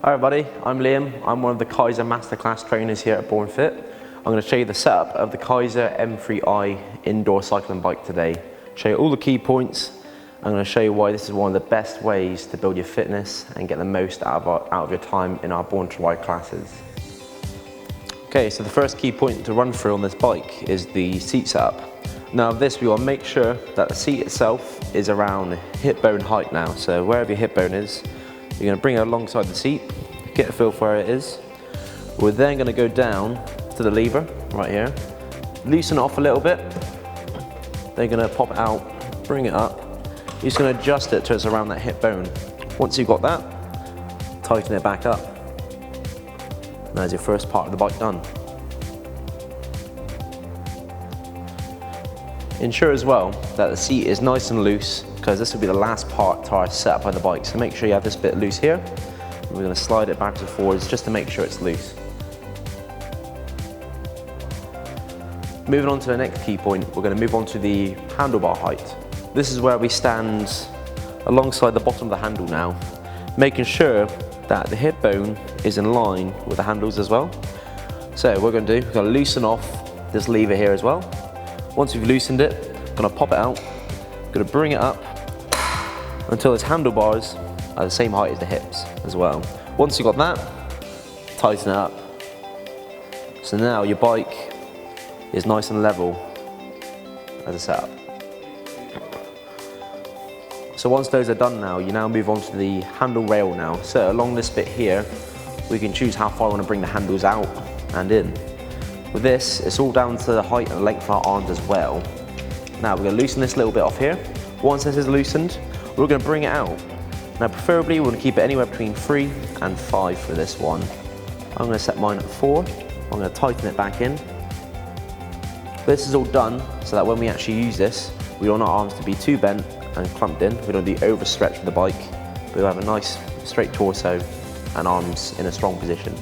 Hi everybody, I'm Liam. I'm one of the Keiser Masterclass trainers here at BORNEFIT. I'm going to show you the setup of the Keiser M3i indoor cycling bike today. Show you all the key points. I'm going to show you why this is one of the best ways to build your fitness and get the most out of your time in our Born to Ride classes. Okay, so the first key point to run through on this bike is the seat setup. Now this, we will make sure that the seat itself is around hip bone height now. So wherever your hip bone is, you're going to bring it alongside the seat, get a feel for where it is. We're then going to go down to the lever right here, loosen it off a little bit. Then you're going to pop it out, bring it up. You're just going to adjust it till it's around that hip bone. Once you've got that, tighten it back up. And that's your first part of the bike done. Ensure as well that the seat is nice and loose, because this will be the last part to our setup of the bike. So make sure you have this bit loose here. We're going to slide it backwards and forwards just to make sure it's loose. Moving on to the next key point, we're going to move on to the handlebar height. This is where we stand alongside the bottom of the handle now, making sure that the hip bone is in line with the handles as well. So what we're going to do, we're going to loosen off this lever here as well. Once we've loosened it, I'm going to pop it out, I'm going to bring it up until its handlebars are the same height as the hips as well. Once you've got that, tighten it up. So now your bike is nice and level as a setup. So once those are done now, you now move on to the handle rail now. So along this bit here, we can choose how far we want to bring the handles out and in. With this, it's all down to the height and length of our arms as well. Now we're going to loosen this little bit off here. Once this is loosened, we're going to bring it out. Now preferably we want to keep it anywhere between 3 and 5 for this one. I'm going to set mine at 4. I'm going to tighten it back in. This is all done so that when we actually use this, we don't want our arms to be too bent and clumped in. We don't be overstretched with the bike, but we'll have a nice straight torso and arms in a strong position.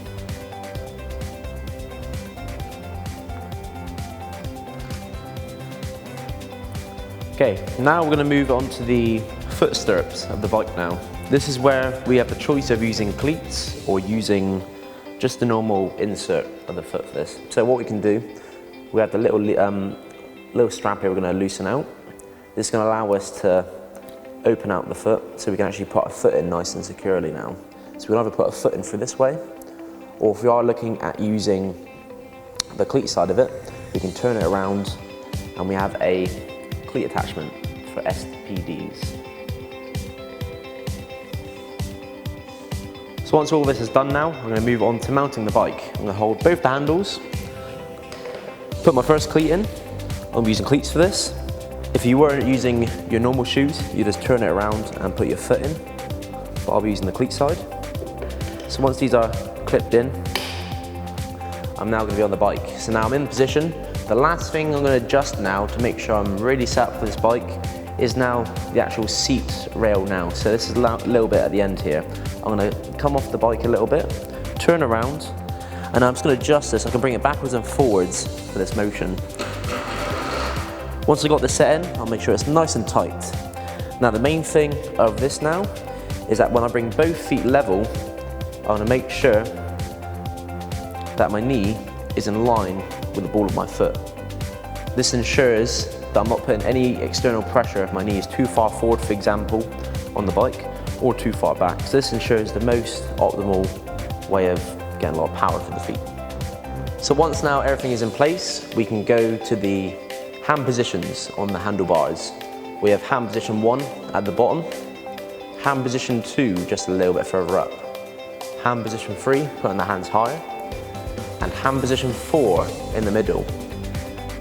Okay, now we're going to move on to the foot stirrups of the bike now. This is where we have the choice of using cleats or using just the normal insert of the foot for this. So what we can do, we have the little strap here we're going to loosen out. This is going to allow us to open out the foot so we can actually put our foot in nice and securely now. So we can either put a foot in through this way, or if we are looking at using the cleat side of it, we can turn it around and we have a cleat attachment for SPDs. So once all this is done now, I'm going to move on to mounting the bike. I'm going to hold both the handles, put my first cleat in. I'll be using cleats for this. If you weren't using your normal shoes, you just turn it around and put your foot in. But I'll be using the cleat side. So once these are clipped in, I'm now going to be on the bike. So now I'm in position. The last thing I'm going to adjust now to make sure I'm really set up for this bike is now the actual seat rail now. So this is a little bit at the end here. I'm going to come off the bike a little bit, turn around, and I'm just going to adjust this. I can bring it backwards and forwards for this motion. Once I've got this set in, I'll make sure it's nice and tight. Now the main thing of this now is that when I bring both feet level, I want to make sure that my knee is in line with the ball of my foot. This ensures that I'm not putting any external pressure if my knee is too far forward, for example, on the bike, or too far back. So this ensures the most optimal way of getting a lot of power to the feet. So once now everything is in place, we can go to the hand positions on the handlebars. We have hand position 1 at the bottom, hand position 2 just a little bit further up, hand position 3 putting the hands higher, and hand position 4 in the middle.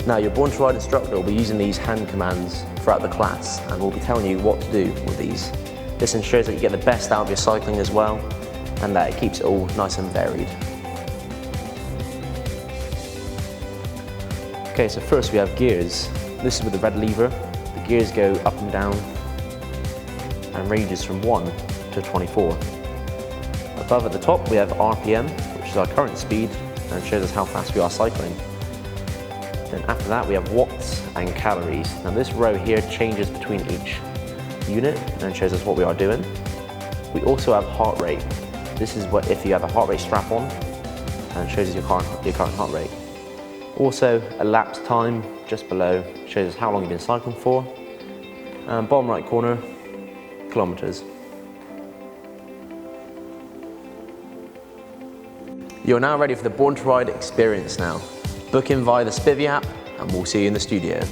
Now your Born to Ride instructor will be using these hand commands throughout the class and will be telling you what to do with these. This ensures that you get the best out of your cycling as well, and that it keeps it all nice and varied. Okay, so first we have gears. This is with the red lever. The gears go up and down and ranges from 1 to 24. Above at the top we have RPM, which is our current speed, and shows us how fast we are cycling. Then after that we have watts and calories. Now this row here changes between each unit and shows us what we are doing. We also have heart rate. This is what if you have a heart rate strap on, and it shows us your current heart rate. Also, elapsed time just below shows us how long you've been cycling for. And bottom right corner, kilometers. You're now ready for the Born to Ride experience now. Book in via the Spivvy app, and we'll see you in the studio.